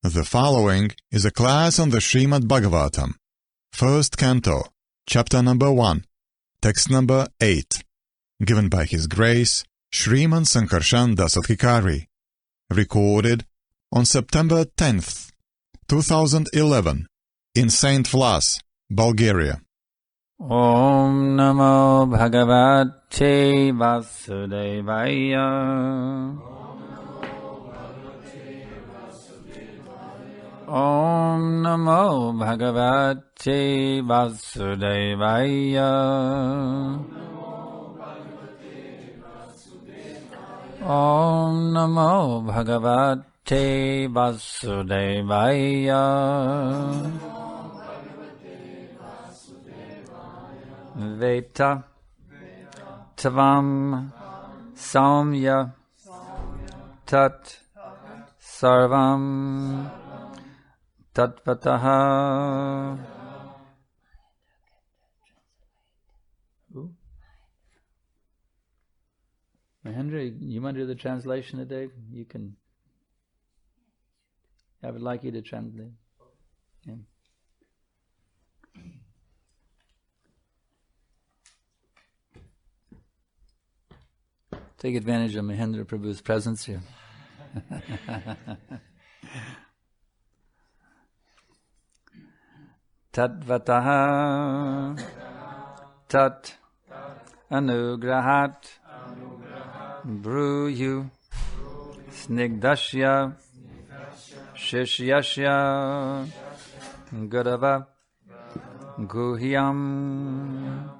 The following is a class on the Srimad Bhagavatam, first canto, chapter number 1, text number 8, given by His Grace Sriman Sankarshan Das Adhikari, recorded on September 10th, 2011, in St. Vlas, Bulgaria. Om Namo Bhagavate Vasudevaya. Om Namo Bhagavate Vasudevaya. Om Namo Bhagavate Vasudevaya. Veta Tavam Saumya Tat Sarvam Tatvataha. Mahendra, you want to do the translation today? You can. I would like you to translate. Yeah. Take advantage of Mahendra Prabhu's presence here. Tatvataha Tat Anugrahat Bruyu Snigdashya Shishyashya Gurava Guhyam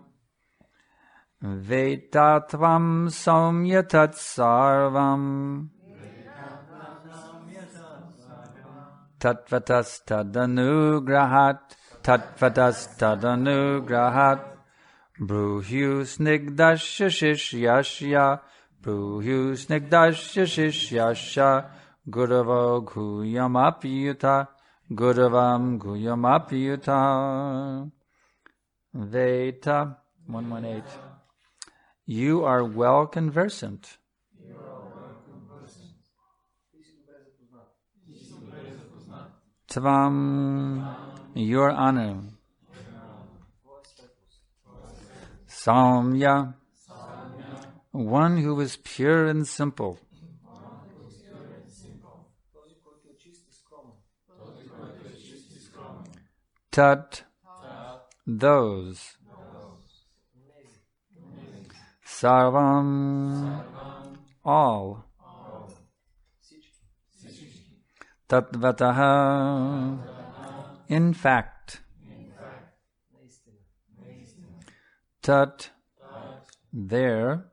Vetatvam Saumyatat Sarvam Tatvatas Tadanugrahat Tatvatas Tadanugrahat Bruhyu Snigdashya Shishyashya Bruhyu Snigdashya Shishyashya Guravo Guyamapyuta Guravam Guyamapyuta Veta 118. You are well conversant. Tvam, your honor. Saumya, one who is pure and simple. Tat, those. Sarvam, all. Tatvataha, in fact. Tat, there.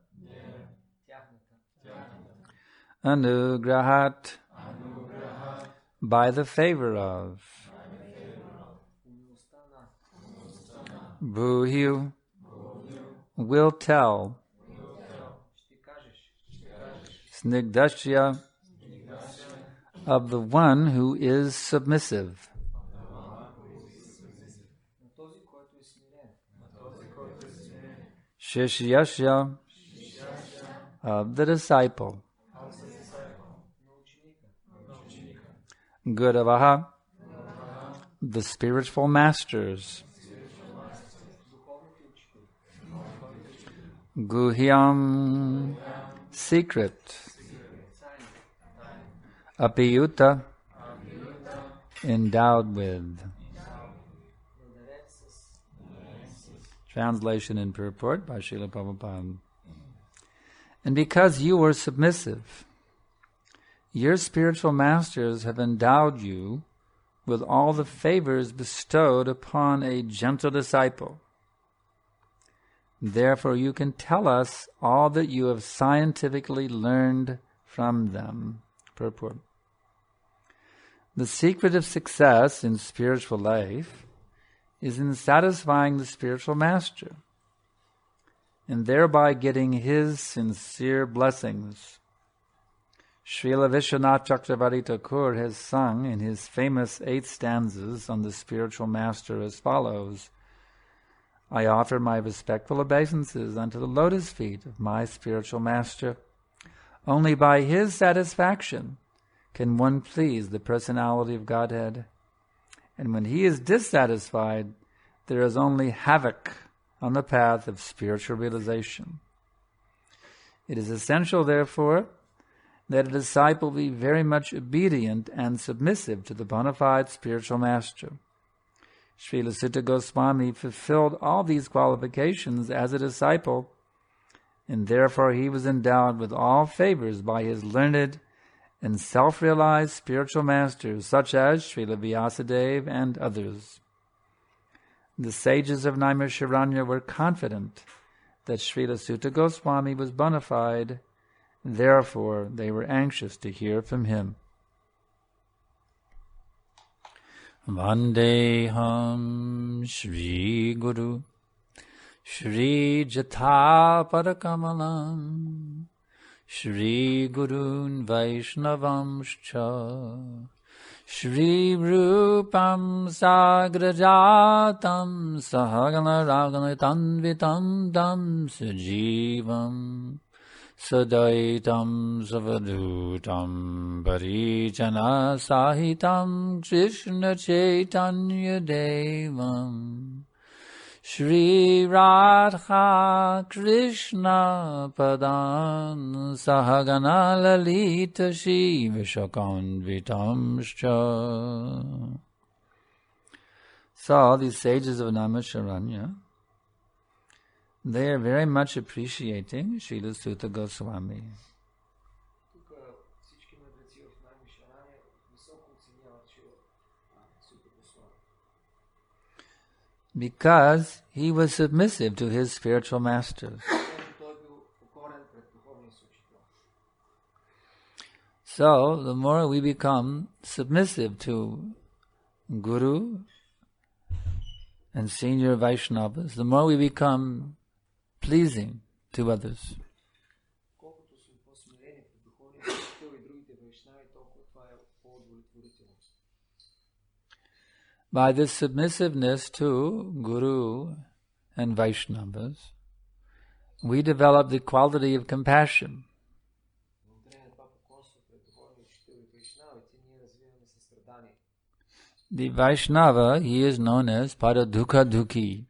Anugrahat, by the favor of. Bhuhyu, will tell. Snigdashya, of the one who is submissive. Shishyashya, of the disciple. Guravaha, the spiritual masters. Guhyam, secret. Apiyuta, endowed with. Translation and purport by Srila Prabhupada. And because you were submissive, your spiritual masters have endowed you with all the favors bestowed upon a gentle disciple. Therefore you can tell us all that you have scientifically learned from them. Purport. The secret of success in spiritual life is in satisfying the spiritual master and thereby getting his sincere blessings. Srila Vishwanath Chakravarti Thakur has sung in his famous 8 stanzas on the spiritual master as follows: I offer my respectful obeisances unto the lotus feet of my spiritual master. Only by his satisfaction can one please the personality of Godhead. And when he is dissatisfied, there is only havoc on the path of spiritual realization. It is essential, therefore, that a disciple be very much obedient and submissive to the bona fide spiritual master. Srila Sutta Goswami fulfilled all these qualifications as a disciple, and therefore he was endowed with all favors by his learned and self-realized spiritual masters, such as Srila Vyasadeva and others. The sages of Naimisharanya were confident that Srila Sutta Goswami was bona fide, therefore they were anxious to hear from him. Vandeham Shri Guru Shri Jatha Parakamalam Shri Gurun Vaishnavamscha Shri Rupam Sagrajatam Sahagana Ragana Tanvitam Dam Sajivam Sadaitam Savadutam Parijana Sahitam Krishna Chaitanya Devam Shri Radha Krishna Padan Sahagana Lalita Shri Vishakanvitamscha. So, these sages of Naimisharanya, they are very much appreciating Srila Sutta Goswami. Because he was submissive to his spiritual masters. So, the more we become submissive to Guru and senior Vaishnavas, the more we become pleasing to others. By this submissiveness to Guru and Vaishnavas, we develop the quality of compassion. The Vaishnava, he is known as Paradukha Dukhi.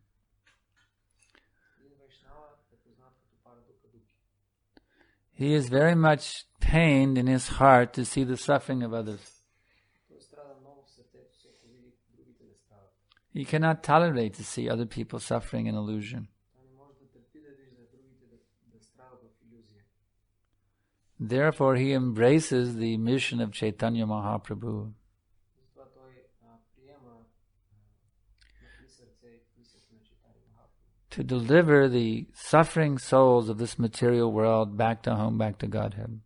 He is very much pained in his heart to see the suffering of others. He cannot tolerate to see other people suffering in illusion. Therefore, he embraces the mission of Chaitanya Mahaprabhu to deliver the suffering souls of this material world back to home, back to Godhead.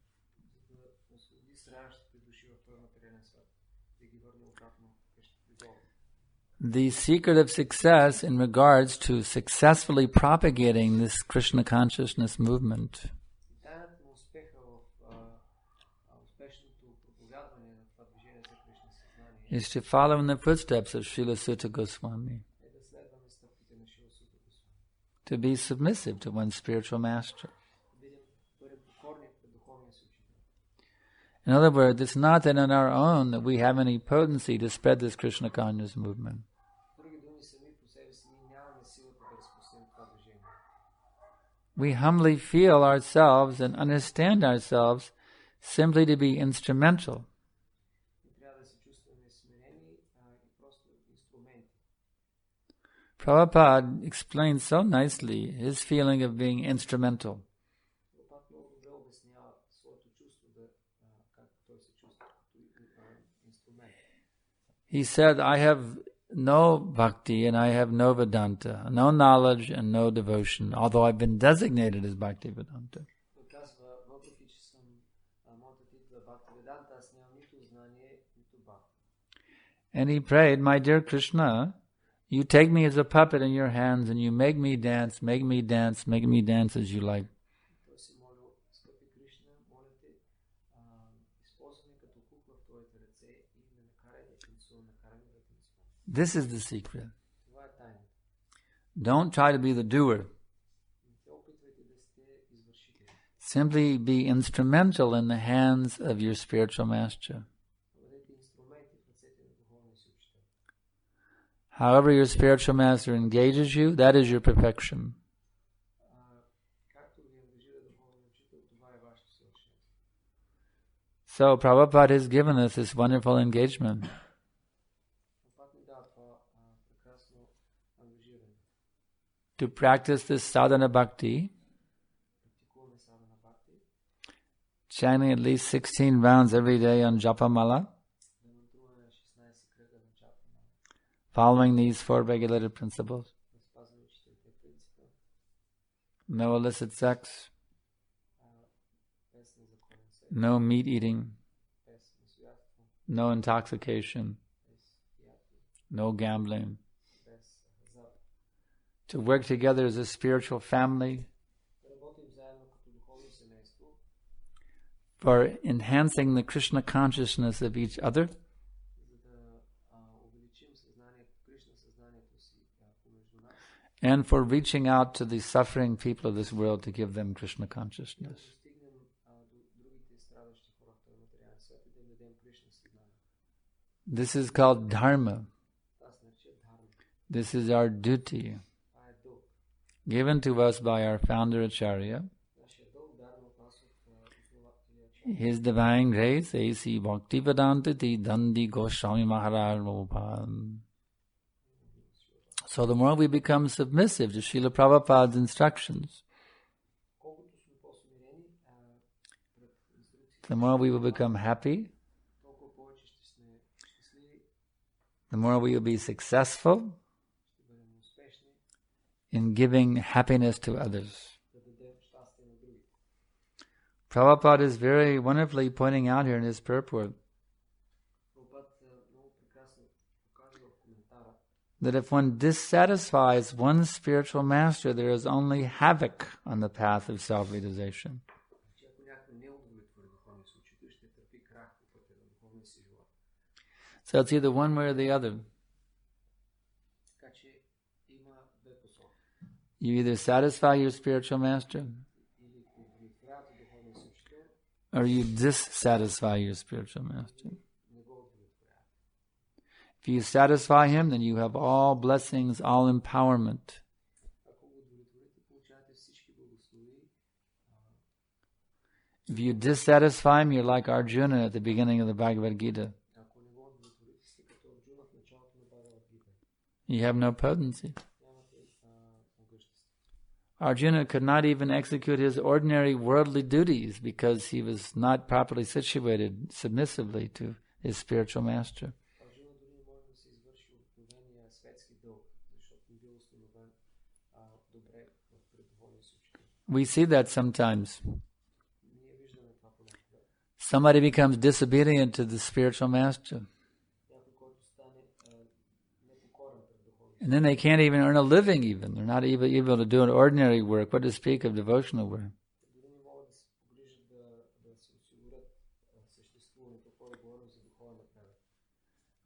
The secret of success in regards to successfully propagating this Krishna consciousness movement is to follow in the footsteps of Srila Sutta Goswami, to be submissive to one's spiritual master. In other words, it's not that on our own that we have any potency to spread this Krishna consciousness movement. We humbly feel ourselves and understand ourselves simply to be instrumental. Prabhupada explained so nicely his feeling of being instrumental. He said, I have no bhakti and I have no Vedanta, no knowledge and no devotion, although I've been designated as Bhakti Vedanta. And he prayed, my dear Krishna, you take me as a puppet in your hands and you make me dance as you like. This is the secret. Don't try to be the doer. Simply be instrumental in the hands of your spiritual master. However your spiritual master engages you, that is your perfection. So Prabhupada has given us this wonderful engagement. To practice this sadhana bhakti, chanting at least 16 rounds every day on japa mala, following these 4 regulated principles. No illicit sex, no meat eating, no intoxication, no gambling. To work together as a spiritual family for enhancing the Krishna consciousness of each other, and for reaching out to the suffering people of this world to give them Krishna consciousness. This is called dharma. This is our duty, given to us by our founder Acharya. His divine grace, A.C. Bhaktivedanta Ti Dandi Goswami Maharaj Prabhupada. So the more we become submissive to Srila Prabhupada's instructions, the more we will become happy, the more we will be successful in giving happiness to others. Prabhupada is very wonderfully pointing out here in his purport that if one dissatisfies one's spiritual master, there is only havoc on the path of self-realization. So it's either one way or the other. You either satisfy your spiritual master, or you dissatisfy your spiritual master. If you satisfy him, then you have all blessings, all empowerment. If you dissatisfy him, you're like Arjuna at the beginning of the Bhagavad Gita. You have no potency. Arjuna could not even execute his ordinary worldly duties because he was not properly situated submissively to his spiritual master. We see that sometimes. Somebody becomes disobedient to the spiritual master. And then they can't even earn a living even. They're not even able to do an ordinary work. What to speak of devotional work?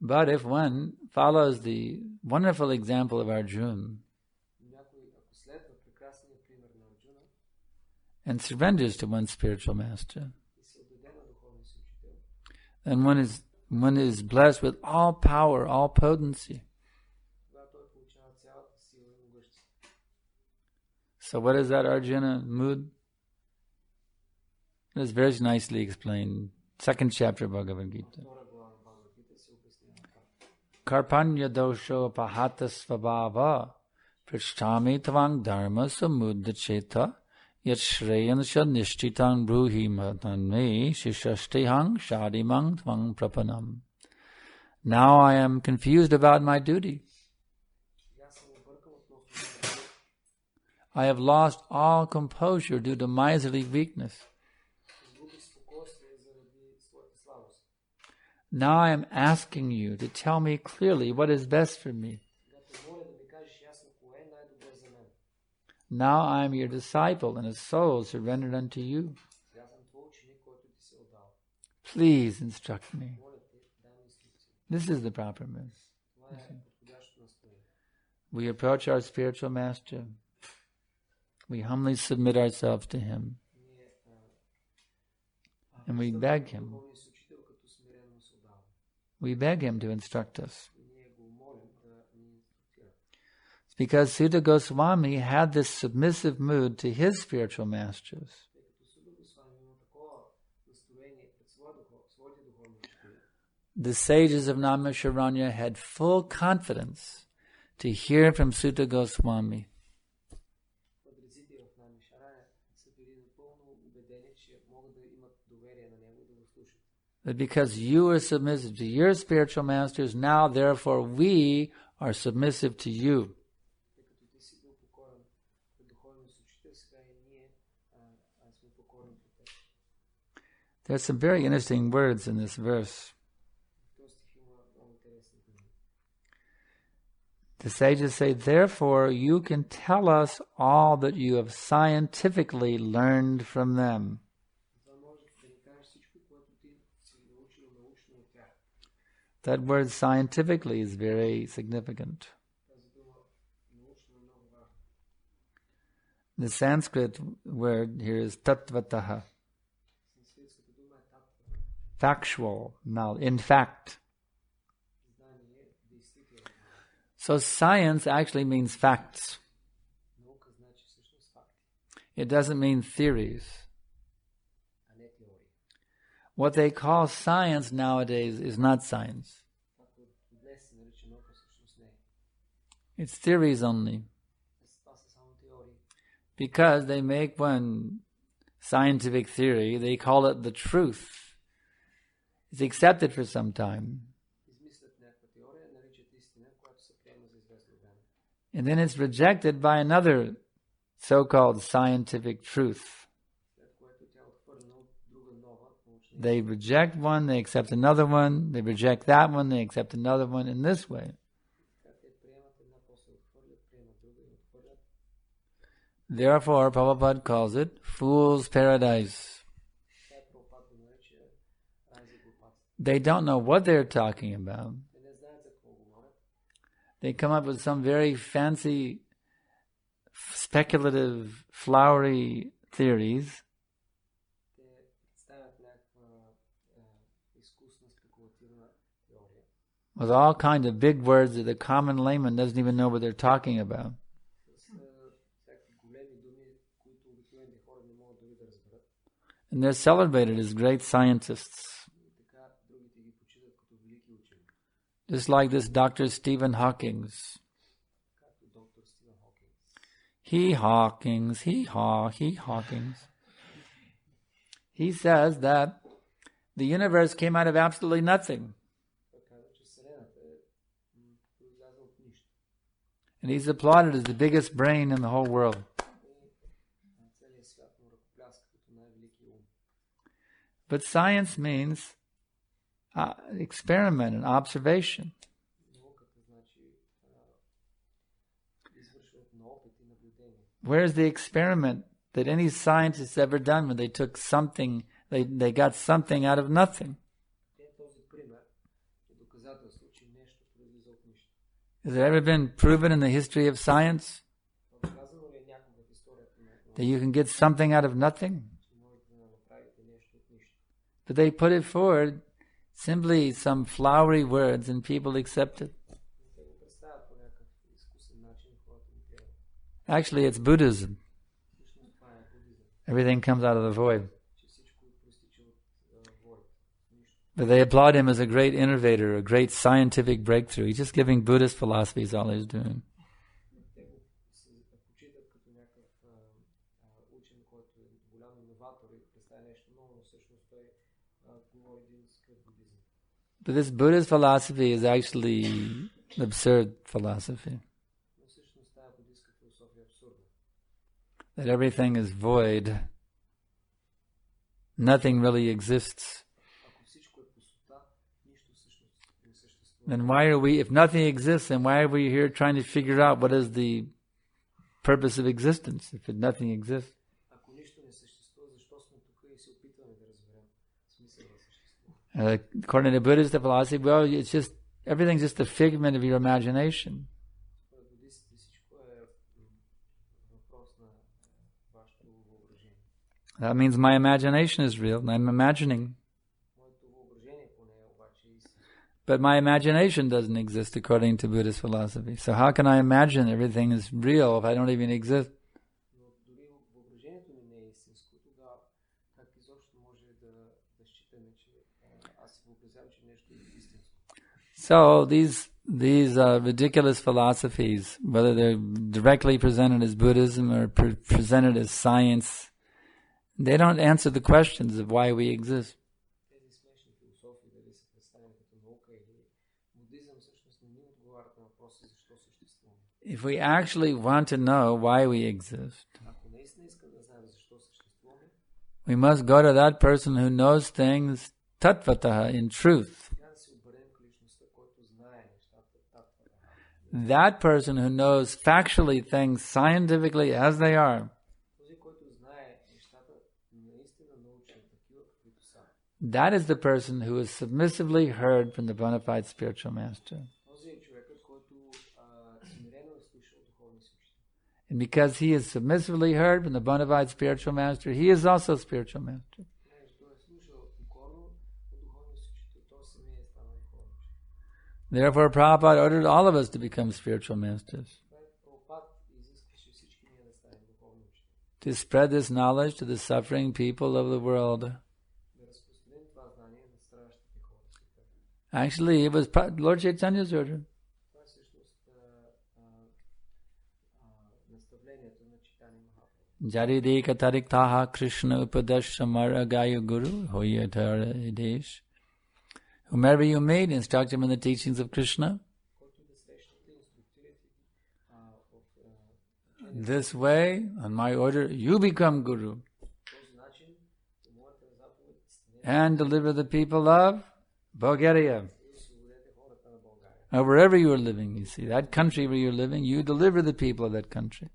But if one follows the wonderful example of Arjuna and surrenders to one's spiritual master, then one is blessed with all power, all potency. So what is that Arjuna mood? It is very nicely explained. 2nd chapter of Bhagavad Gita. Karpanya dosho pahata svabhava prichtami tvang dharma samudacheta yat shreyansha nishtitang bruhi matanme shishashtihang shadimang tvang prapanam. Now I am confused about my duty. I have lost all composure due to miserly weakness. Now I am asking you to tell me clearly what is best for me. Now I am your disciple and a soul surrendered unto you. Please instruct me. This is the proper move. We approach our spiritual master. We humbly submit ourselves to him. And we beg him. We beg him to instruct us. It's because Sutta Goswami had this submissive mood to his spiritual masters. The sages of Naimisharanya had full confidence to hear from Sutta Goswami. That because you are submissive to your spiritual masters, now therefore we are submissive to you. There's some very interesting words in this verse. The sages say, therefore you can tell us all that you have scientifically learned from them. That word scientifically is very significant. The Sanskrit word here is tattvataha. Factual, in fact. So science actually means facts. It doesn't mean theories. What they call science nowadays is not science. It's theories only. Because they make one scientific theory, they call it the truth. It's accepted for some time. And then it's rejected by another so-called scientific truth. They reject one, they accept another one, they reject that one, they accept another one, in this way. Therefore, Prabhupada calls it fool's paradise. They don't know what they're talking about. They come up with some very fancy, speculative, flowery theories. With all kinds of big words that the common layman doesn't even know what they're talking about. And they're celebrated as great scientists. Just like this Dr. Stephen Hawkins. He Hawkins. He says that the universe came out of absolutely nothing. And he's applauded as the biggest brain in the whole world. But science means experiment and observation. Where's the experiment that any scientist ever done when they took something, they got something out of nothing? Has it ever been proven in the history of science that you can get something out of nothing? But they put it forward, simply some flowery words, and people accept it. Actually, it's Buddhism. Everything comes out of the void. But they applaud him as a great innovator, a great scientific breakthrough. He's just giving Buddhist philosophy is all he's doing. But this Buddhist philosophy is actually an absurd philosophy. That everything is void. Nothing really exists. Then why are we, if nothing exists, then why are we here trying to figure out what is the purpose of existence if nothing exists? According to Buddhist philosophy, well, it's just, everything's just a figment of your imagination. That means my imagination is real. I'm imagining. But my imagination doesn't exist according to Buddhist philosophy. So how can I imagine everything is real if I don't even exist? So these ridiculous philosophies, whether they're directly presented as Buddhism or presented as science, they don't answer the questions of why we exist. If we actually want to know why we exist, we must go to that person who knows things tattvataha, in truth. That person who knows factually things scientifically as they are. That is the person who is submissively heard from the bona fide spiritual master. And because he is submissively heard from the bona fide spiritual master, he is also spiritual master. Therefore, Prabhupada ordered all of us to become spiritual masters, to spread this knowledge to the suffering people of the world. Actually, it was Lord Chaitanya's order. Jaride katariktaha Krishna upadashamara gaya guru hoyatara idesh. Whomever you meet, instruct him in the teachings of Krishna. This way, on my order, you become guru and deliver the people of Bulgaria. Or wherever you are living, you see, that country where you're living, you deliver the people of that country.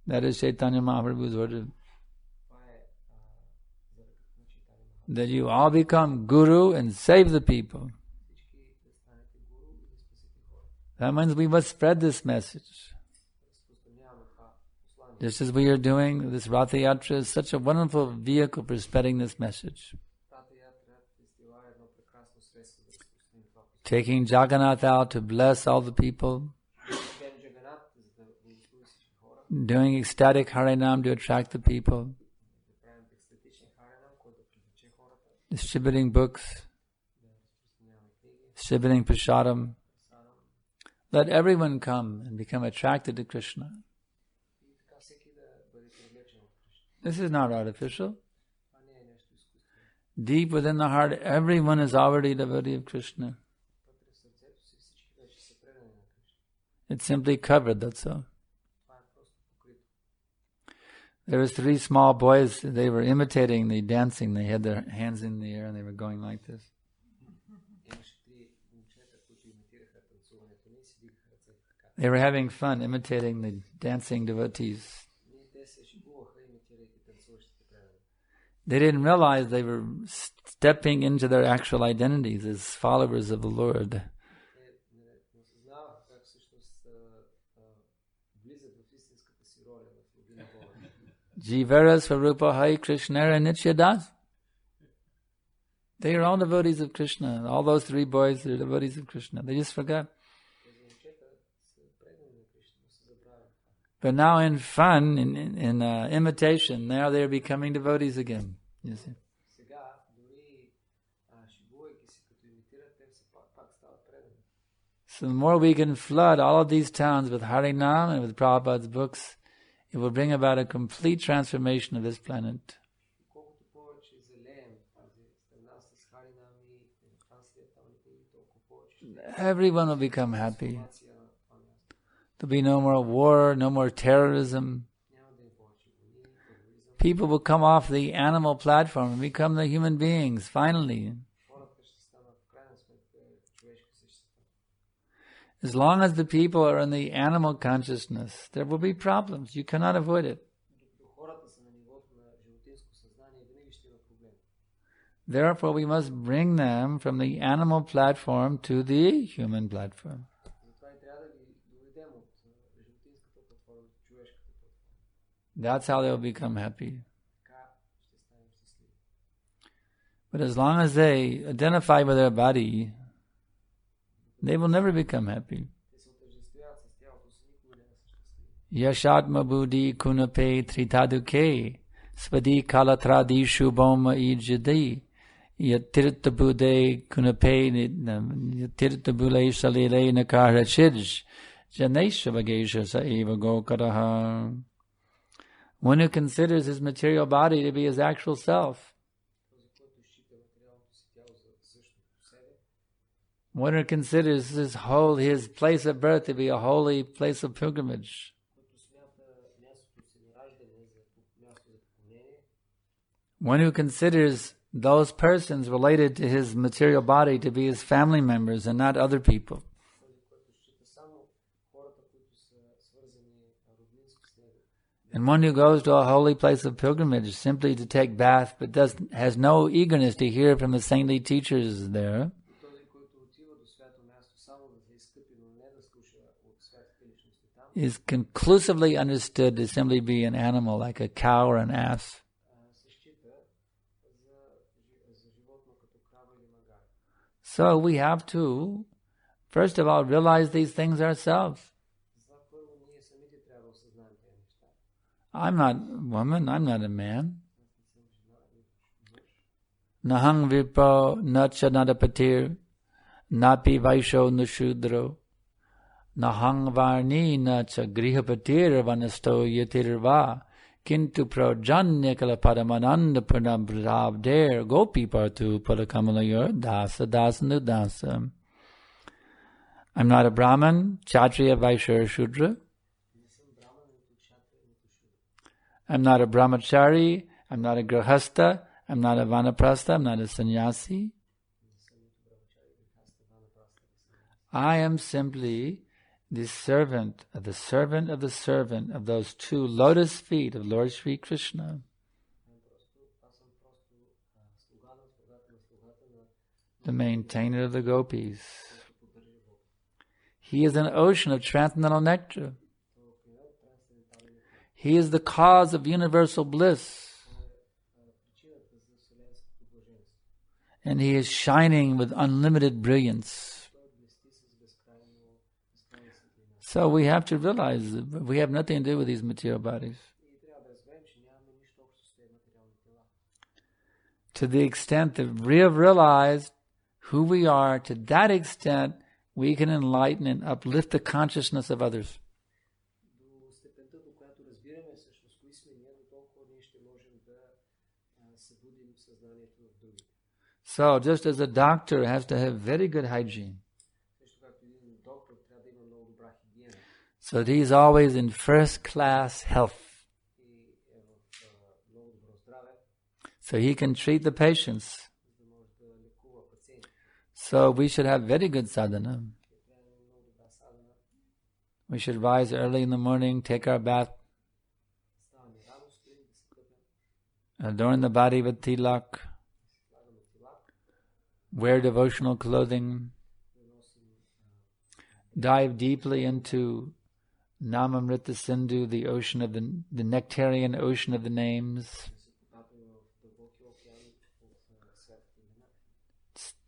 That is Chaitanya Mahaprabhu's order. That you all become guru and save the people. That means we must spread this message. Just as we are doing, this Ratha Yatra is such a wonderful vehicle for spreading this message. Taking Jagannath out to bless all the people. Doing ecstatic Harinam to attract the people. Distributing books. Distributing prasadam. Let everyone come and become attracted to Krishna. This is not artificial. Deep within the heart, everyone is already a devotee of Krishna. It's simply covered, that's all. There was 3 small boys, they were imitating the dancing. They had their hands in the air and they were going like this. They were having fun imitating the dancing devotees. They didn't realize they were stepping into their actual identities as followers of the Lord. Jivara Swarupa Hai Krishnara Nityadas. They are all devotees of Krishna. All those 3 boys are devotees of Krishna. They just forgot. But now in fun, in imitation, now they're becoming devotees again. You see? So the more we can flood all of these towns with Harinam and with Prabhupada's books, it will bring about a complete transformation of this planet. Everyone will become happy. There'll be no more war, no more terrorism. People will come off the animal platform and become the human beings, finally. As long as the people are in the animal consciousness, there will be problems. You cannot avoid it. Therefore, we must bring them from the animal platform to the human platform. That's how they'll become happy. But as long as they identify with their body, they will never become happy. Yashatma buddhi kunape tritaduke svadi kalatradi shubhoma ijadi yatirta buddhe kunape yatirta bule salile nakara chij janesha vagesha saeva gokaraha. One who considers his material body to be his actual self, one who considers his place of birth to be a holy place of pilgrimage, one who considers those persons related to his material body to be his family members and not other people, and one who goes to a holy place of pilgrimage simply to take bath but has no eagerness to hear from the saintly teachers there, is conclusively understood to simply be an animal like a cow or an ass. So we have to, first of all, realize these things ourselves. I'm not a woman, I'm not a man. Nahang vipo nacha nadapatir napi vaisho nushudro Nahang varni nacha grihapatir vanasto yatirva kintu projanya kalapadamananda pranabravder gopi partu padakamalayur dasa dasanu dasa. I'm not a Brahman, Kshatriya, Vaishya, or Shudra. I'm not a brahmachari, I'm not a grahastha, I'm not a vanaprastha, I'm not a sannyasi. I am simply the servant of the servant of the servant of those two lotus feet of Lord Sri Krishna. The maintainer of the gopis. He is an ocean of transcendental nectar. He is the cause of universal bliss. And he is shining with unlimited brilliance. So we have to realize that we have nothing to do with these material bodies. To the extent that we have realized who we are, to that extent we can enlighten and uplift the consciousness of others. So, just as a doctor has to have very good hygiene, so that he's always in first-class health, so he can treat the patients. So we should have very good sadhana. We should rise early in the morning, take our bath, adorn the body with tilak, wear devotional clothing, dive deeply into Namamrita Sindhu, the ocean of the nectarian ocean of the names.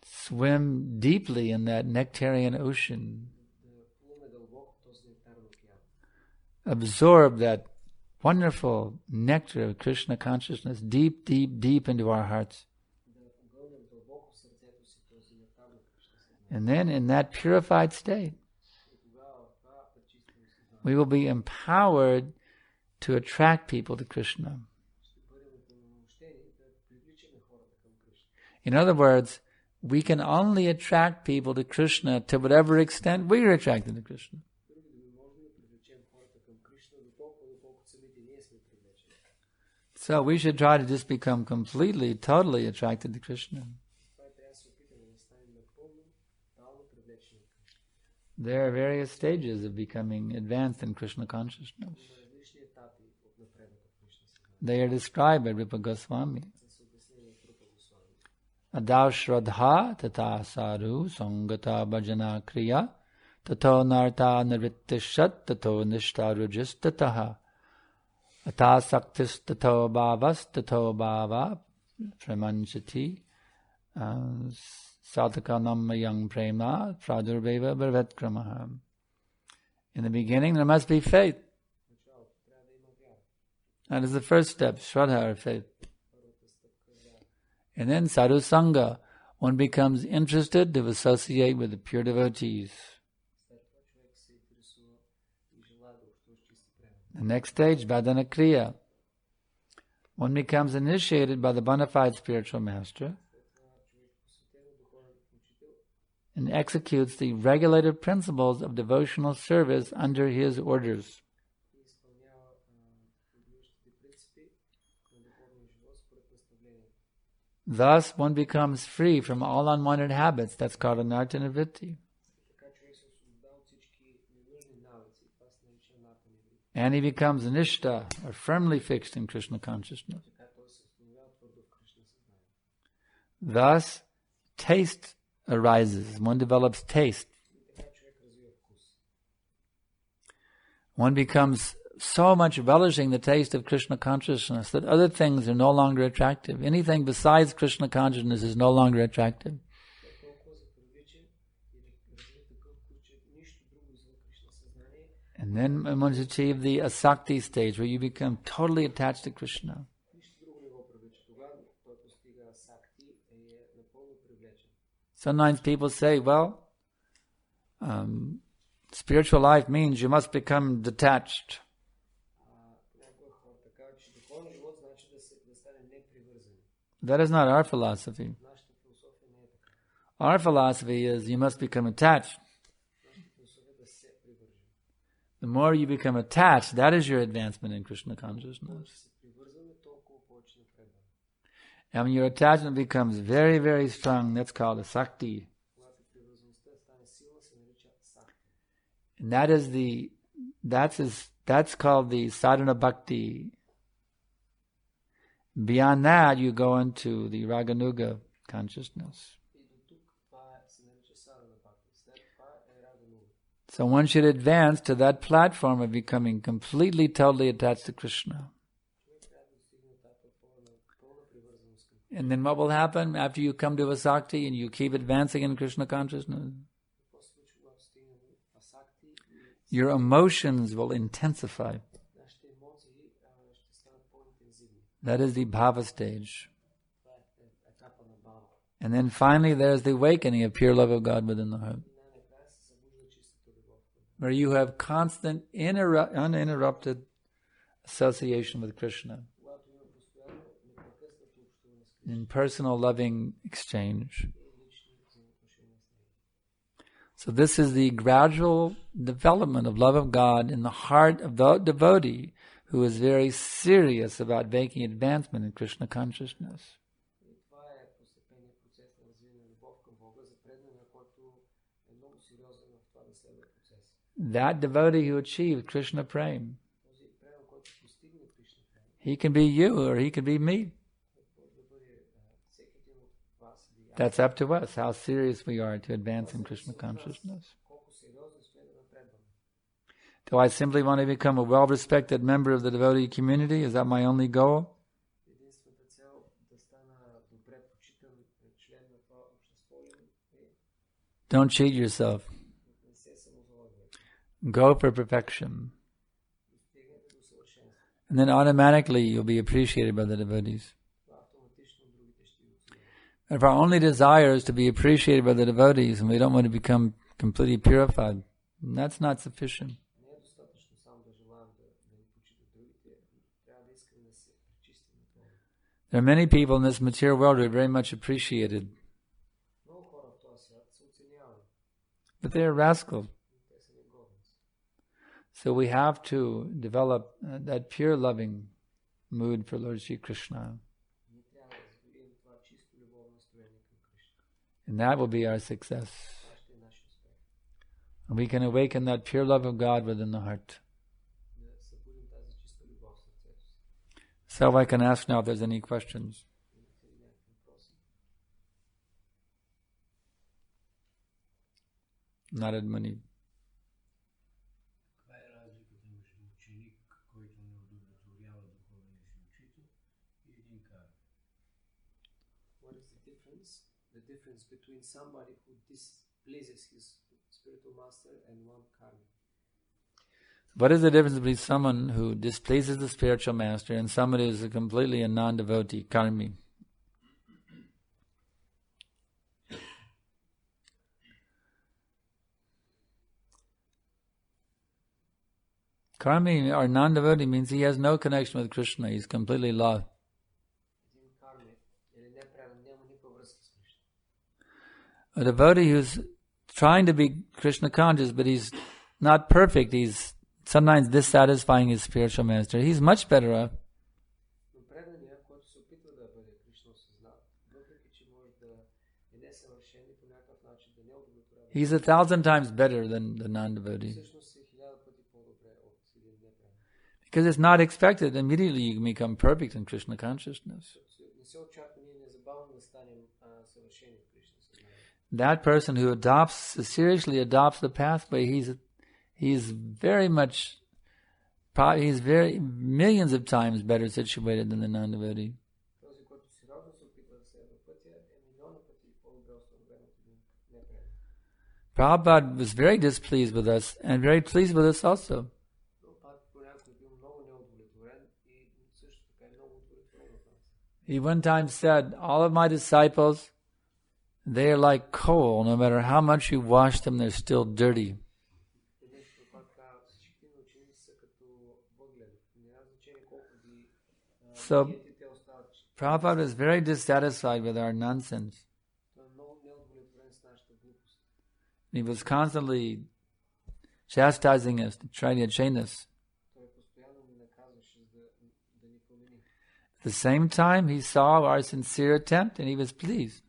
Swim deeply in that nectarian ocean. Absorb that wonderful nectar of Krishna consciousness deep, deep, deep into our hearts. And then in that purified state, we will be empowered to attract people to Krishna. In other words, we can only attract people to Krishna to whatever extent we are attracted to Krishna. So we should try to just become completely, totally attracted to Krishna. There are various stages of becoming advanced in Krishna consciousness. They are described by Rupa Goswami. Adav Shraddha Tata Saru Sangata Bhajana Kriya Tato Narta Nrittishat Tato Nishtarujis Tataha Atasaktis tato bhava pramanchati sadhakanam mayang prema pradurbhava bharvatkramaha. In the beginning, there must be faith. That is the first step, shraddha, or faith. And then sadhu sangha, one becomes interested to associate with the pure devotees. The next stage, Bhadana Kriya. One becomes initiated by the bona fide spiritual master and executes the regulative principles of devotional service under his orders. Thus, one becomes free from all unwanted habits. That's called anartha-nivritti. And he becomes nishta, or firmly fixed in Krishna consciousness. Thus, taste arises. One develops taste. One becomes so much relishing the taste of Krishna consciousness that other things are no longer attractive. Anything besides Krishna consciousness is no longer attractive. And then one must achieve the asakti stage, where you become totally attached to Krishna. Sometimes people say, well, spiritual life means you must become detached. That is not our philosophy. Our philosophy is you must become attached. The more you become attached, that is your advancement in Krishna consciousness. And when your attachment becomes very, very strong, that's called asakti. And that's called the sadhana bhakti. Beyond that, you go into the raganuga consciousness. So one should advance to that platform of becoming completely, totally attached to Krishna. And then what will happen after you come to asakti and you keep advancing in Krishna consciousness? Your emotions will intensify. That is the bhava stage. And then finally there's the awakening of pure love of God within the heart, where you have constant, uninterrupted association with Krishna in personal loving exchange. So this is the gradual development of love of God in the heart of the devotee who is very serious about making advancement in Krishna consciousness. That devotee who achieved Krishna Prem, he can be you or he can be me. That's up to us, how serious we are to advance in Krishna consciousness. Do I simply want to become a well-respected member of the devotee community? Is that my only goal? Don't cheat yourself. Go for perfection. And then automatically you'll be appreciated by the devotees. If our only desire is to be appreciated by the devotees and we don't want to become completely purified, that's not sufficient. There are many people in this material world who are very much appreciated, but they are rascals. So we have to develop that pure loving mood for Lord Shri Krishna. And that will be our success. And we can awaken that pure love of God within the heart. So I can ask now if there's any questions. Narad Muni. is the difference between somebody who displeases his spiritual master and one karmic? What is the difference between someone who displeases the spiritual master and someone who is completely a non-devotee, karmi? Karmi or non-devotee means he has no connection with Krishna. He's completely lost. A devotee who's trying to be Krishna conscious, but he's not perfect. He's sometimes dissatisfying his spiritual master. He's much better off. He's 1,000 times better than the non-devotee. Because it's not expected. Immediately you can become perfect in Krishna consciousness. That person who seriously adopts the pathway, he's very millions of times better situated than the non-devotee. Prabhupada was very displeased with us and very pleased with us also. He one time said, all of my disciples, they are like coal. No matter how much you wash them, they're still dirty. So, Prabhupada was very dissatisfied with our nonsense. He was constantly chastising us, trying to chain us. At the same time, he saw our sincere attempt and he was pleased.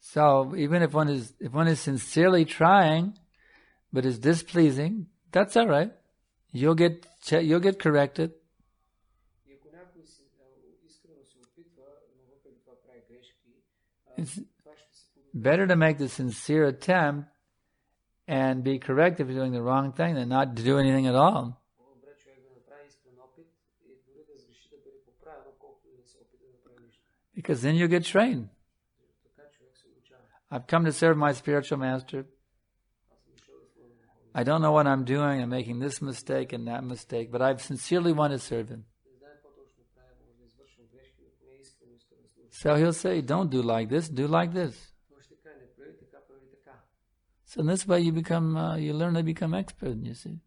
So even if one is sincerely trying, but is displeasing, that's all right. You'll get corrected. It's better to make the sincere attempt and be correct if you're doing the wrong thing than not to do anything at all. Because then you get trained. I've come to serve my spiritual master. I don't know what I'm doing. I'm making this mistake and that mistake, but I sincerely want to serve him. So he'll say, don't do like this, do like this. So in this way you learn to become expert, you see.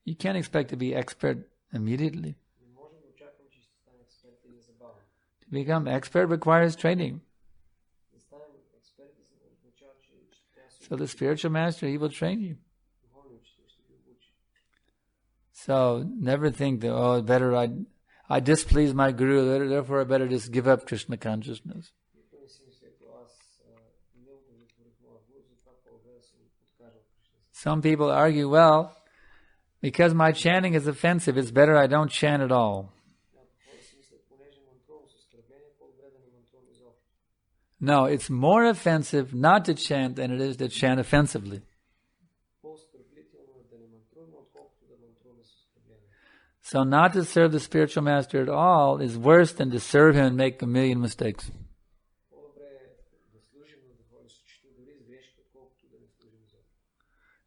You can't expect to be expert immediately. To become expert requires training. So the spiritual master, he will train you. So never think that, better I displease my guru, therefore I better just give up Krishna consciousness. Some people argue, well, because my chanting is offensive, it's better I don't chant at all. No, it's more offensive not to chant than it is to chant offensively. So not to serve the spiritual master at all is worse than to serve him and make a million mistakes.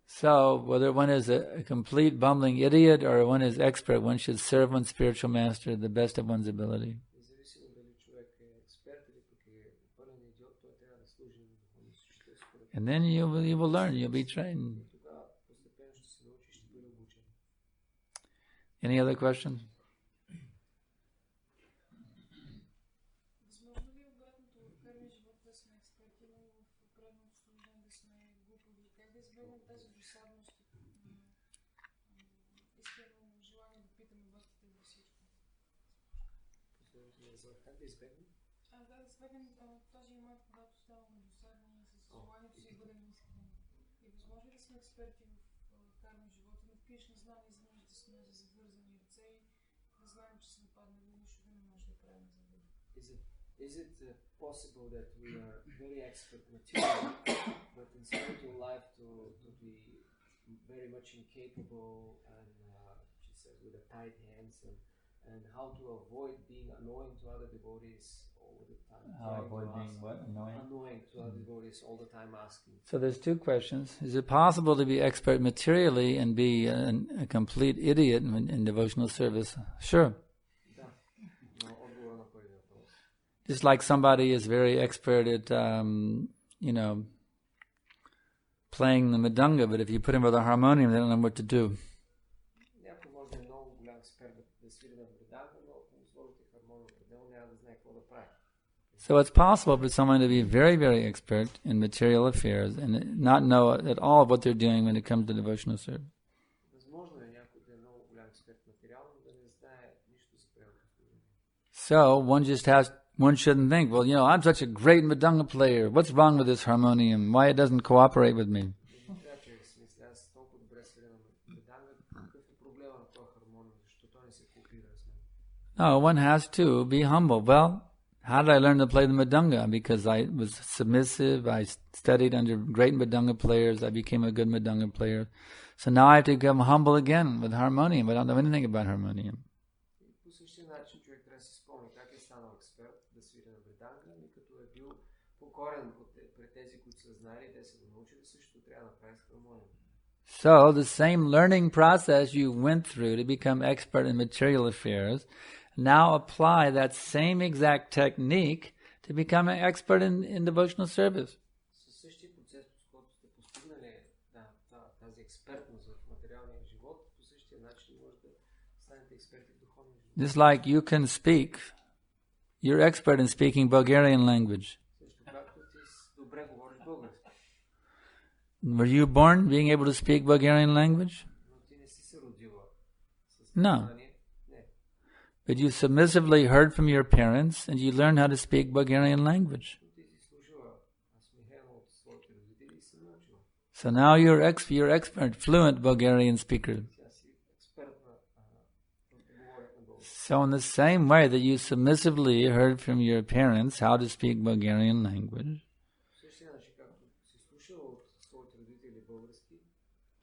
So whether one is a complete bumbling idiot or one is expert, one should serve one's spiritual master to the best of one's ability. And then you will learn, you'll be trained. Any other questions? Is it possible that we are very expert material, but in spiritual life to be very much incapable and says, with the tight hands, and how to avoid being annoying to other devotees all the time. How avoid being what? Annoying? Annoying to other devotees all the time asking. So there's two questions. Is it possible to be expert materially and be a complete idiot in devotional service? Sure. Just like somebody is very expert at, playing the mridanga, but if you put him with a harmonium, they don't know what to do. So it's possible for someone to be very, very expert in material affairs and not know at all what they're doing when it comes to devotional service. So one shouldn't think, well, I'm such a great mridanga player. What's wrong with this harmonium? Why it doesn't cooperate with me? No, one has to be humble. Well, how did I learn to play the mridanga? Because I was submissive, I studied under great mridanga players, I became a good mridanga player. So now I have to become humble again with harmonium. I don't know anything about harmonium. So the same learning process you went through to become expert in material affairs, now apply that same exact technique to become an expert in devotional service. Just like you can speak, you're expert in speaking Bulgarian language. Were you born being able to speak Bulgarian language? No. But you submissively heard from your parents and you learned how to speak Bulgarian language. So now you're expert, fluent Bulgarian speaker. So in the same way that you submissively heard from your parents how to speak Bulgarian language,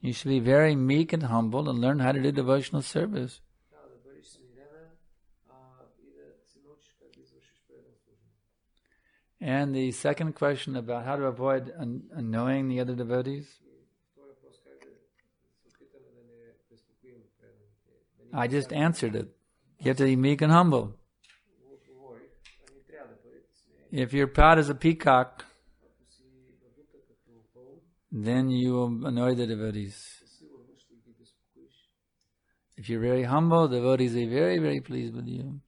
you should be very meek and humble and learn how to do devotional service. And the second question about how to avoid annoying the other devotees? I just answered it. You have to be meek and humble. If you're proud as a peacock, then you will annoy the devotees. If you're very humble, the devotees are very, very pleased with you.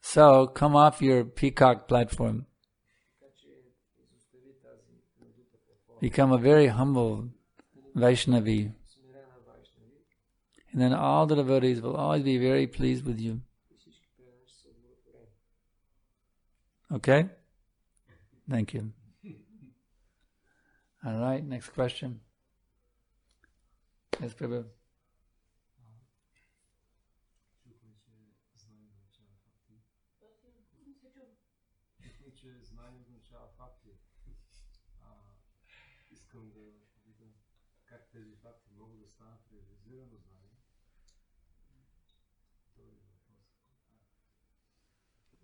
So, come off your peacock platform. Become a very humble Vaishnavi. And then all the devotees will always be very pleased with you. Okay? Thank you. All right, next question. Yes, Prabhu.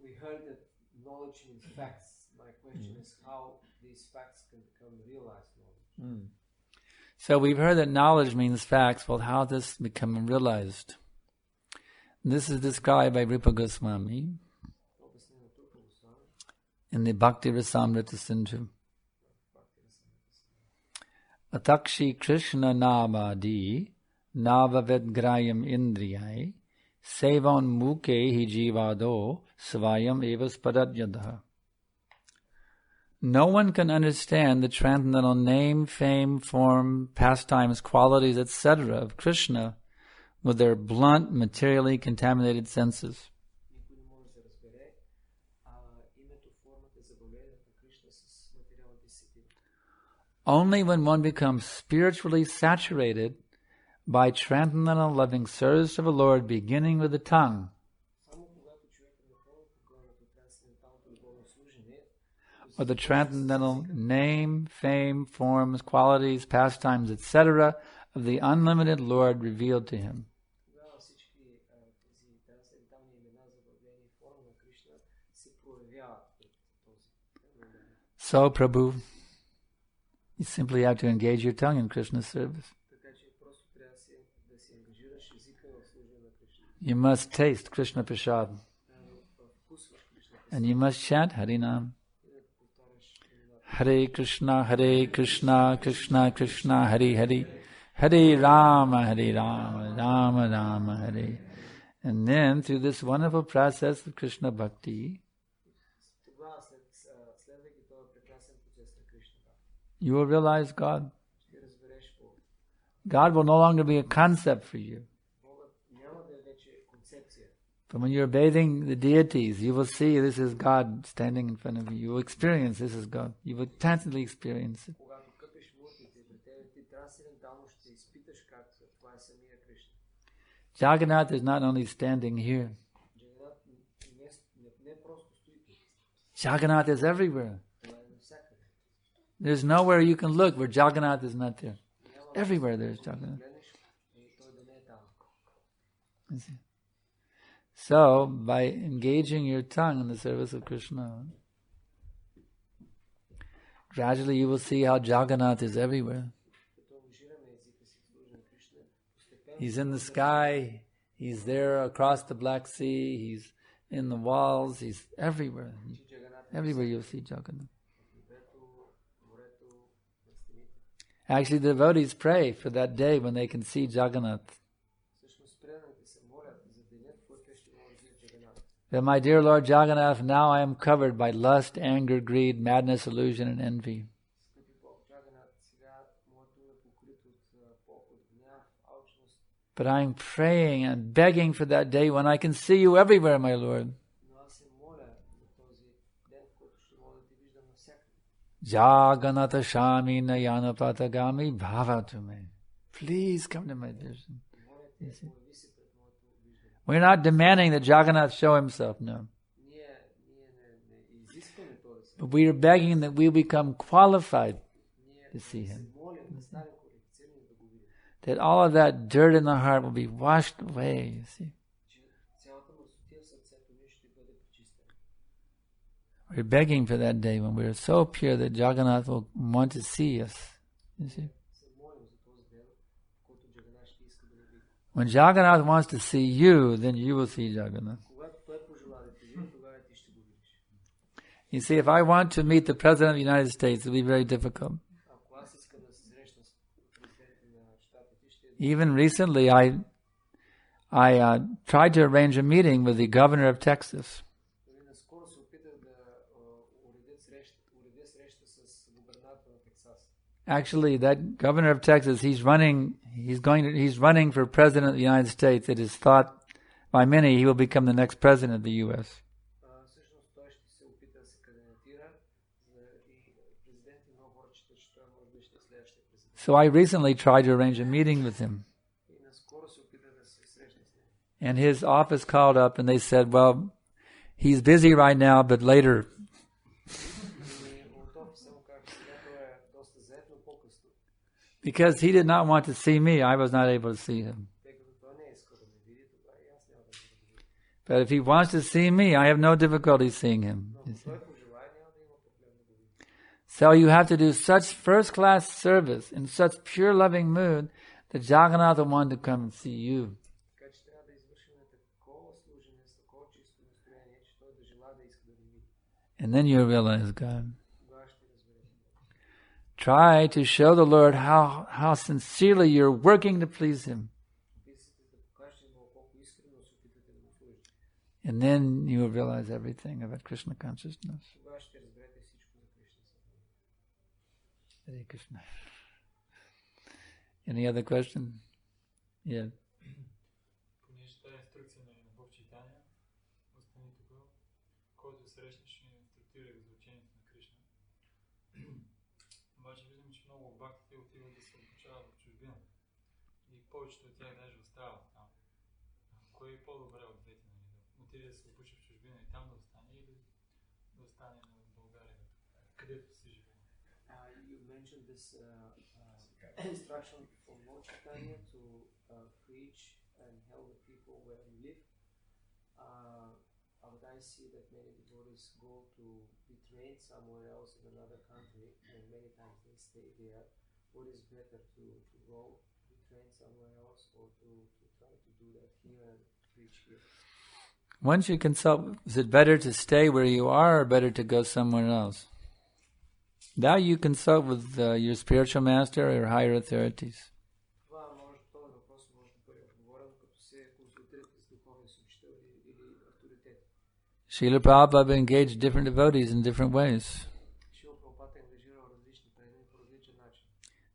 We heard that knowledge means facts. My question is how these facts can become realized knowledge. So we've heard that knowledge means facts. Well, how does this become realized? This is described by Rupa Goswami in the Bhakti Rasamrita Sindhu. Atakshi Krishna Navadi Navavedgrayam Indriyai Sevan Muke Hi Jivado Svayam Evas Padadyadha. No one can understand the transcendental name, fame, form, pastimes, qualities, etc. of Krishna with their blunt, materially contaminated senses. Only when one becomes spiritually saturated by transcendental loving service of the Lord, beginning with the tongue, or the transcendental name, fame, forms, qualities, pastimes, etc. of the unlimited Lord revealed to him. Тогава всички тези трансцендентални имена, заблудени форми на Кришна се проявяват пред този момент. So, Prabhu, you simply have to engage your tongue in Krishna's service. Така че просто трябва да си ангажираш езика в служба на Кришна. You must taste Krishna Prasad. Вкусваш Кришна. And you must chant Harinam. Hare Krishna, Krishna Krishna, Hare Hare, Hare Rama, Rama Rama, Hare. And then through this wonderful process of Krishna Bhakti, Тогава следвайки този прекрасен процес на Кришна, you will realize God. ще разбереш Бога. God will no longer be a concept for you. Богът няма да е вече концепция. But when you're bathing the deities, you will see this is God standing in front of you. You will experience this is God. You will tangibly experience it. Когато къпиш муртите пред тебе, ти трансцендентално ще изпиташ как това е самия Кришна. Jagannath is not only standing here. Джаганат не просто стои тук. Jagannath is everywhere. Това е навсякъде. There's nowhere you can look where Jagannath is not there. Everywhere there's Jagannath. Гледаш и той да не е там. You see? So, by engaging your tongue in the service of Krishna, gradually you will see how Jagannath is everywhere. He's in the sky, he's there across the Black Sea, he's in the walls, he's everywhere. Everywhere you'll see Jagannath. Actually, the devotees pray for that day when they can see Jagannath. That my dear Lord Jagannath, now I am covered by lust, anger, greed, madness, illusion, and envy. But I am praying and begging for that day when I can see you everywhere, my Lord. Jagannatha Shami Nayana Patagami Bhavatume. Please come to my vision. We're not demanding that Jagannath show himself, no. But we are begging that we become qualified to see him. That all of that dirt in the heart will be washed away, you see. We're begging for that day when we're so pure that Jagannath will want to see us, you see. When Jagannath wants to see you, then you will see Jagannath. You see, if I want to meet the President of the United States, it will be very difficult. Even recently, I tried to arrange a meeting with the governor of Texas. Actually, that governor of Texas, he's running for president of the United States. It is thought by many he will become the next president of the U.S. So I recently tried to arrange a meeting with him. And his office called up and they said, well, he's busy right now, but later. Because he did not want to see me, I was not able to see him. But if he wants to see me, I have no difficulty seeing him. So you have to do such first-class service in such pure loving mood that Jagannath will want to come and see you. And then you realize God. Try to show the Lord how sincerely you're working to please Him. And then you will realize everything about Krishna consciousness. Hare Krishna. Any other question? Yeah. Повечето от тях даже остават там. Кое е по-добре от двете? Отиде да се обучи в чужбина и там да остане или да остане в България, където се живее? You mentioned this instruction from Lord Chaitanya to preach and help the people where we live. But I see that many devotees go to be trained somewhere else in another country, and many times they stay there. What is better to go be trained somewhere else, or to try to do that here and preach here? Once you consult, is it better to stay where you are or better to go somewhere else? Now you consult with your spiritual master or higher authorities. Srila Prabhupada engaged different devotees in different ways.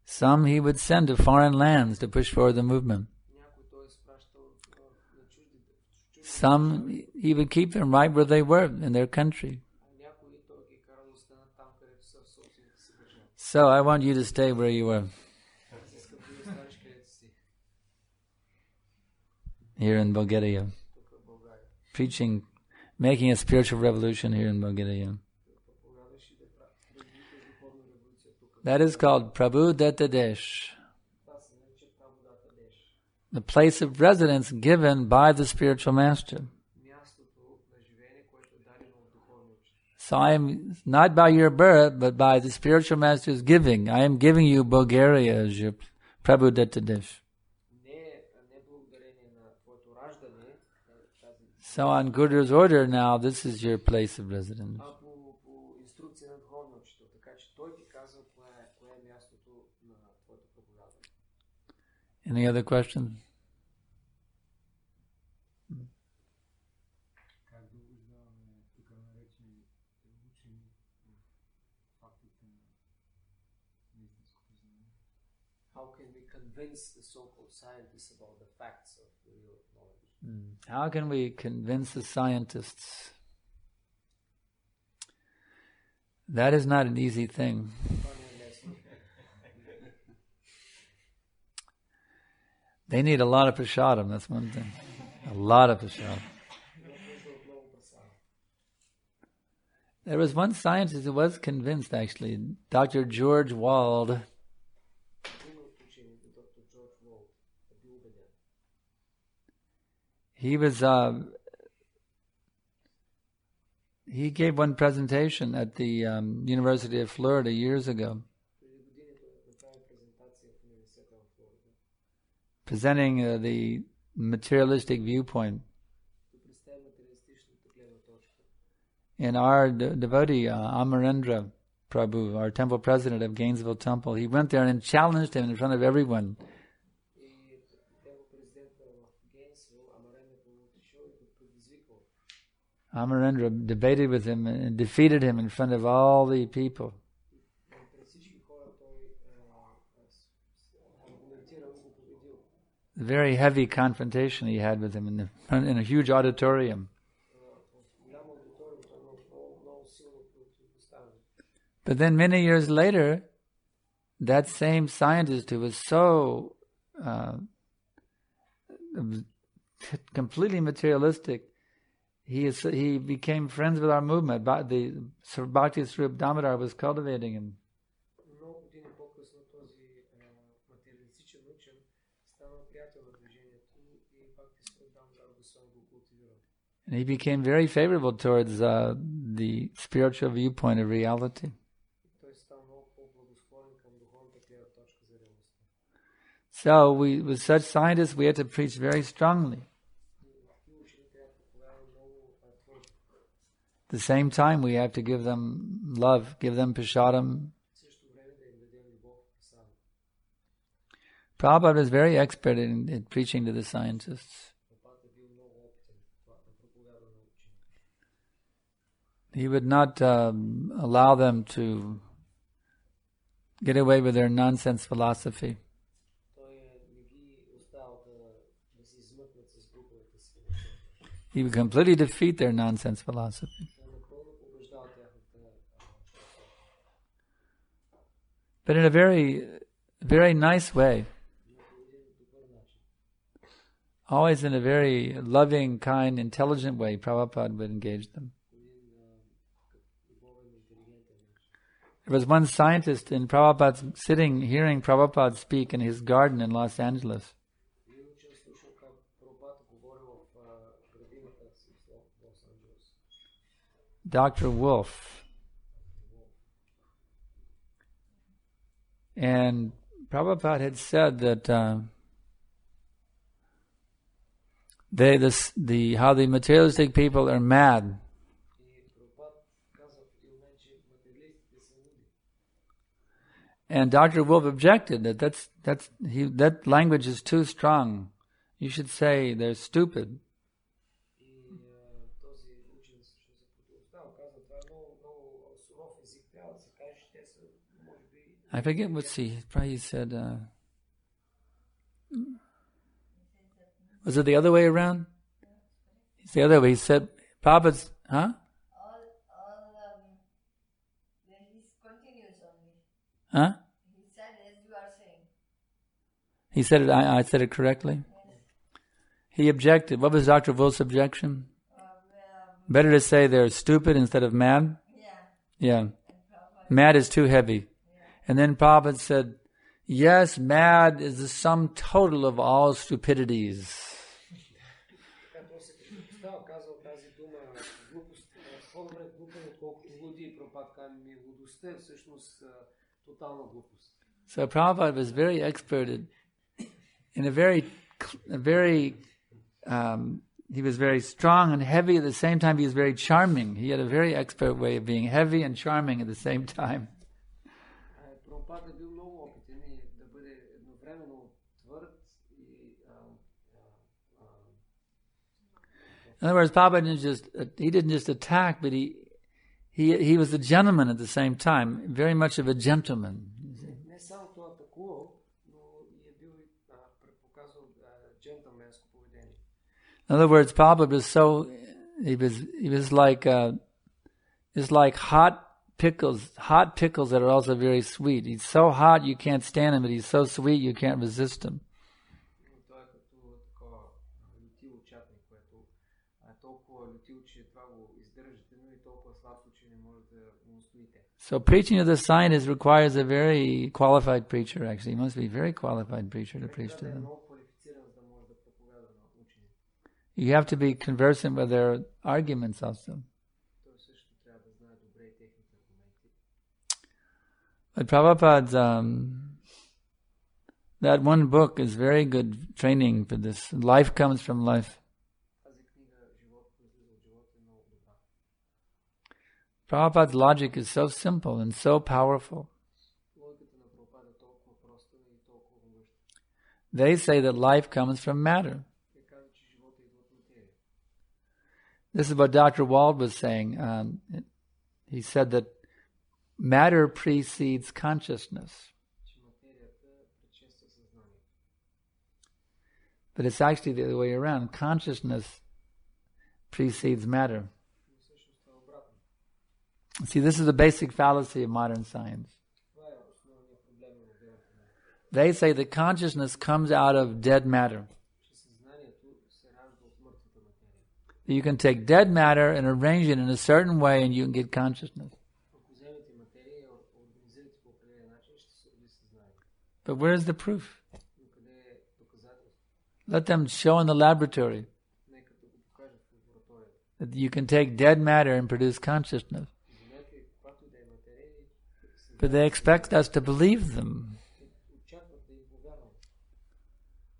Some he would send to foreign lands to push forward the movement. Some he would keep them right where they were in their country. So I want you to stay where you are. Here in Bulgaria. Preaching, making a spiritual revolution here in Bulgaria. That is called Prabhu Datta Desh. The place of residence given by the spiritual master. So I am not by your birth, but by the spiritual master's giving. I am giving you Bulgaria as your Prabhu Datta Desh. So on Guru's order now, this is your place of residence. Any other questions? How can we convince the so-called scientists about the facts of the real knowledge? How can we convince the scientists? That is not an easy thing. They need a lot of prasadam, that's one thing. A lot of prasadam. There was one scientist who was convinced, actually, Dr. George Wald. He was, he gave one presentation at the University of Florida years ago, presenting the materialistic viewpoint. And our devotee, Amarendra Prabhu, our temple president of Gainesville Temple, he went there and challenged him in front of everyone. Amarendra debated with him and defeated him in front of all the people. A very heavy confrontation he had with him in a huge auditorium. But then many years later, that same scientist who was so completely materialistic, he became friends with our movement. The Bhakti Swarup Damodar was cultivating him. And he became very favorable towards the spiritual viewpoint of reality. So with such scientists, we have to preach very strongly. At the same time, we have to give them love, give them prasadam. Prabhupada was very expert in preaching to the scientists. He would not allow them to get away with their nonsense philosophy. He would completely defeat their nonsense philosophy. But in a very, very nice way. Always in a very loving, kind, intelligent way, Prabhupada would engage them. There was one scientist in Prabhupada sitting, hearing Prabhupada speak in his garden in Los Angeles. Dr. Wolf. And Prabhupada had said that how the materialistic people are mad. And Dr. Wolf objected that language is too strong. You should say they're stupid. I forget what he probably said. Was it the other way around? It's the other way. He said, Prabhupada's, huh? He continues only. Huh? He said as you are saying. He said it, I said it correctly? Yes. He objected. What was Dr. Wolf's objection? Better to say they're stupid instead of mad? Yeah. Mad is too heavy. And then Prabhupada said, yes, mad is the sum total of all stupidities. So Prabhupada was very expert in he was very strong and heavy at the same time. He was very charming. He had a very expert way of being heavy and charming at the same time. In other words, Prabhupada didn't just attack, but he was a gentleman at the same time, very much of a gentleman. In other words, Prabhupada was he was like hot pickles that are also very sweet. He's so hot you can't stand him, but he's so sweet you can't resist him. So preaching of the scientists requires a very qualified preacher, actually. He must be a very qualified preacher to preach to them. You have to be conversant with their arguments also. But Prabhupada's, that one book is very good training for this. Life comes from life. Prabhupada's logic is so simple and so powerful. They say that life comes from matter. This is what Dr. Wald was saying. He said that matter precedes consciousness. But it's actually the other way around. Consciousness precedes matter. See, this is the basic fallacy of modern science. They say that consciousness comes out of dead matter. You can take dead matter and arrange it in a certain way and you can get consciousness. But where's the proof? Let them show in the laboratory that you can take dead matter and produce consciousness. But they expect us to believe them.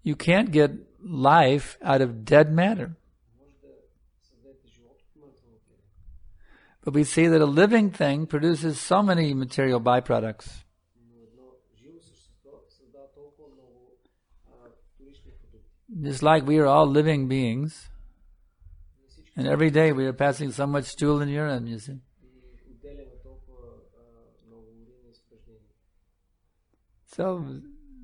You can't get life out of dead matter. But we see that a living thing produces so many material byproducts. Just like we are all living beings, and every day we are passing so much stool and urine, you see. So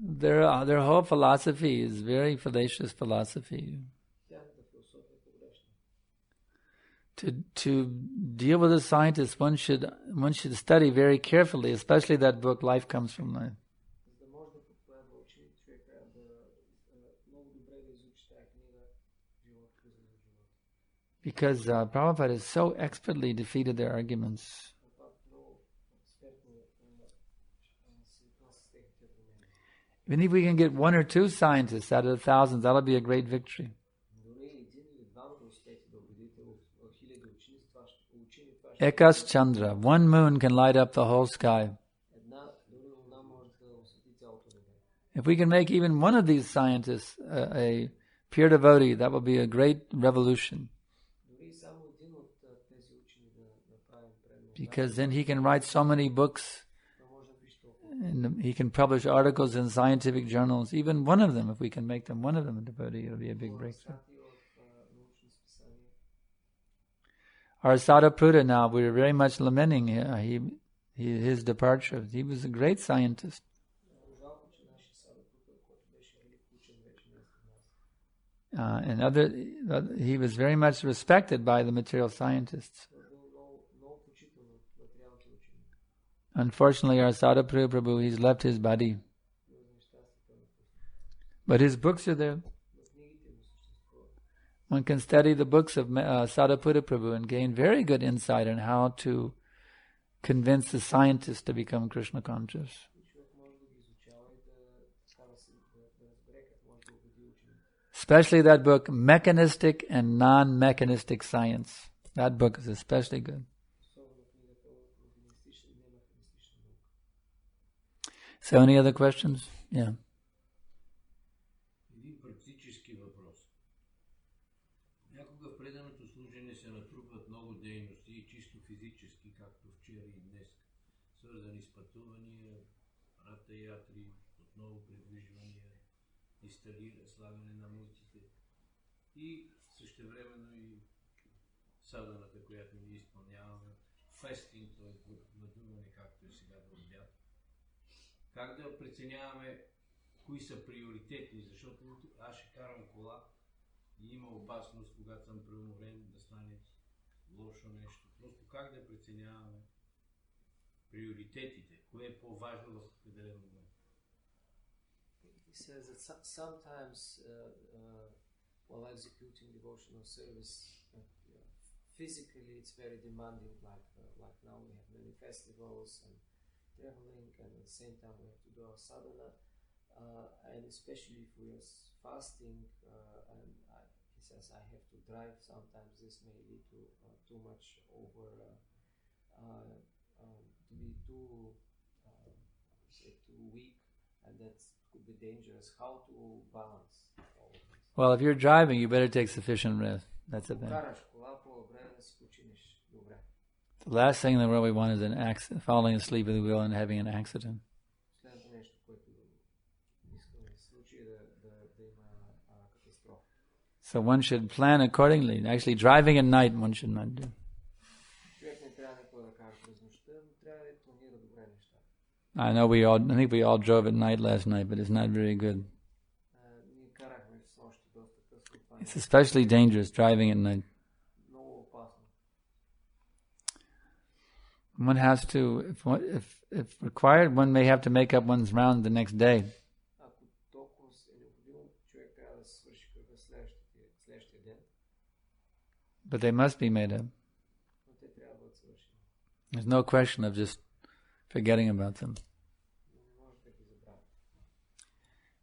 their whole philosophy is very fallacious philosophy. To deal with a scientist, one should study very carefully, especially that book, Life Comes from Life. Because Prabhupada has so expertly defeated their arguments. Even if we can get 1 or 2 scientists out of the thousands, that'll be a great victory. Ekas Chandra, 1 moon can light up the whole sky. If we can make even one of these scientists a pure devotee, that will be a great revolution. Because then he can write so many books, and he can publish articles in scientific journals. Even one of them, if we can make them one of them a devotee, it'll be a big breakthrough. Our Sadhapruta now, we're very much lamenting his departure. He was a great scientist. He was very much respected by the material scientists. Unfortunately, our Sadhapruta Prabhu, he's left his body. But his books are there. One can study the books of Sadhapruta Prabhu and gain very good insight on how to convince the scientists to become Krishna conscious. Especially that book, Mechanistic and Non-Mechanistic Science. That book is especially good. So any other questions? Yeah. Един практически въпрос. Някога в преданото служене се натрупват много дейности, чисто физически, както вчера и днес, свързани с пътувания, ратаятри, отново придвижвания, слагане на мултите и същевременно и саданата, която ние изпълняваме, фестинг, т.е. гладуване, както е сега до обяд. Как да преценяваме кои са приоритетни, защото аз ще карам кола и има опасност, когато съм преуморен, да стане лошо нещо. Просто как да преценяваме приоритетите, кое е по-важно в определен момент. He says that sometimes while executing devotional service, physically it's very demanding, like now we have many festivals and traveling, and at the same time we have to do our sadhana, and especially if we are fasting, and he says I have to drive, sometimes this may lead to too much over, to be too weak, and that could be dangerous. How to balance all of this? Well, if you're driving, you better take sufficient rest. That's the thing. The last thing in the world we want is an accident, falling asleep at the wheel and having an accident. So one should plan accordingly. Actually, driving at night one should not do. I think we all drove at night last night, but it's not very good. It's especially dangerous driving at night. One has to, if required, one may have to make up one's round the next day. But they must be made up. There's no question of just forgetting about them.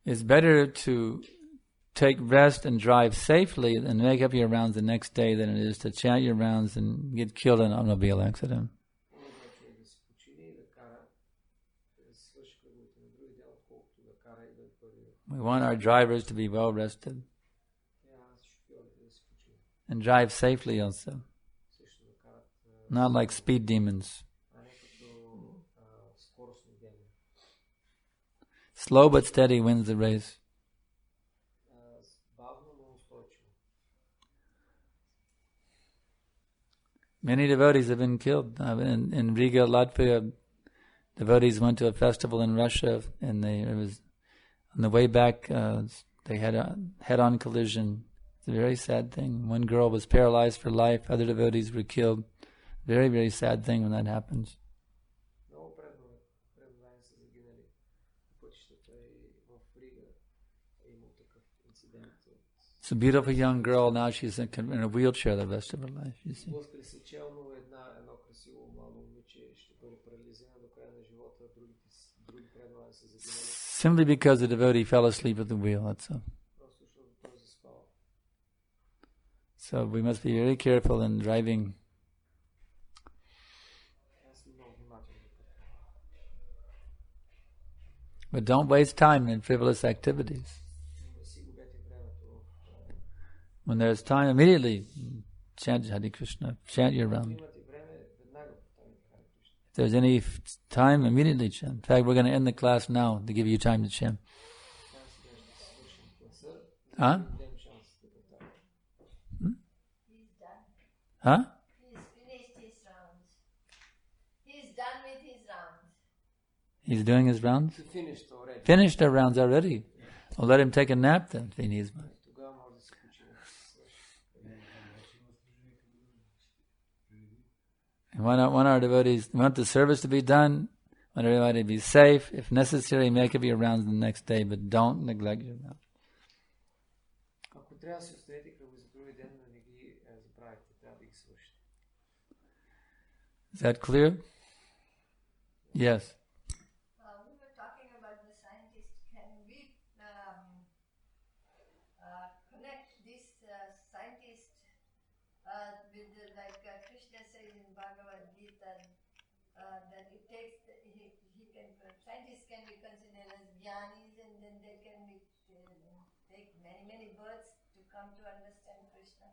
It's better to take rest and drive safely and make up your rounds the next day than it is to chant your rounds and get killed in an automobile accident. We want our drivers to be well rested and drive safely also, not like speed demons. Slow but steady wins the race. Many devotees have been killed. In Riga, Latvia, devotees went to a festival in Russia, and it was on the way back. They had a head-on collision. It's a very sad thing. One girl was paralyzed for life. Other devotees were killed. Very, very sad thing when that happens. It's a beautiful young girl. Now she's in a wheelchair the rest of her life. You see. Simply because the devotee fell asleep at the wheel, that's all. Просто защото той заспал. So we must be very careful in driving. Аз съм много внимателен. But don't waste time in frivolous activities. Не си губете времето. When there's time, immediately chant Hare Krishna, chant your round. Имате време, веднага повтаряйте Харе Кришна. If there's any time, immediately chant. In fact, we're going to end the class now to give you time to chant. Сега ще свършим класа. Huh? Дадем шанс да повтаряме. He's done. Huh? He's finished his rounds. He's done with his rounds. He's doing his rounds? He finished already. Finished our rounds already. Well, let him take a nap then, if he needs one. Тогава може да се почине. And want our devotees, we want the service to be done, want everybody to be safe. If necessary, make up your rounds the next day, but don't neglect your rounds. Ако трябва да се оставите кръго за други ден, но не ги забравяйте, трябва да ги свършите. Is that clear? Yes. We were talking about the scientists. Can we connect this scientist with like Krishna says in Bhagavad Gita that it takes scientists can be considered as jnanis, and then they can take many births to come to understand Krishna.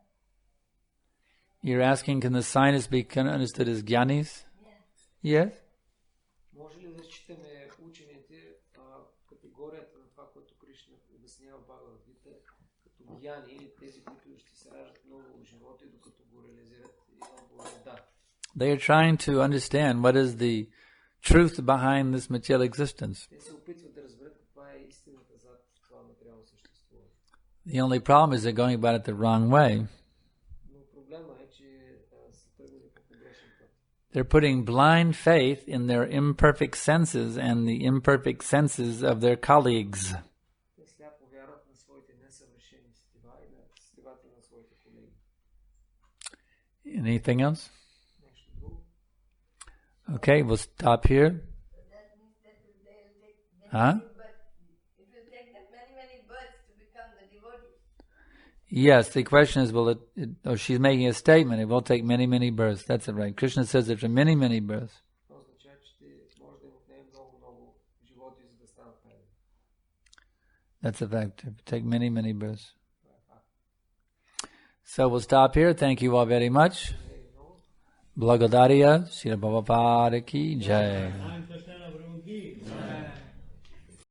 You're asking, can the scientists be understood as jnanis? Yeah. Yes. Може ли да считаме учените категорията на това, което Кришна обяснява в Бхагавад Гита, като гьяни или тези, които ще се раждат много животи, докато го реализират? И отговорът е да. They are trying to understand what is the truth behind this material existence. Те се опитват да разберат каква е истината зад това материално съществуване. The only problem is they're going about it the wrong way. Но проблема е, че са тръгнали по погрешен път. They're putting blind faith in their imperfect senses and the imperfect senses of their colleagues. Те сляпо вярват на своите несъвършени сетива и на сетивата на своите колеги. Anything else? Нещо друго. Okay, we'll stop here. That means that they'll take Huh? it will take them many births to become the devotees. Yes, the question is, she's making a statement, it will take many births. That's it, right. Krishna says there are many births. Това означава, че може да им отнеме много животи, за да станат праведни. That's a fact. It will take many births. So we'll stop here. Thank you all very much. Blagodaria, Srila Prabhupada ki jai.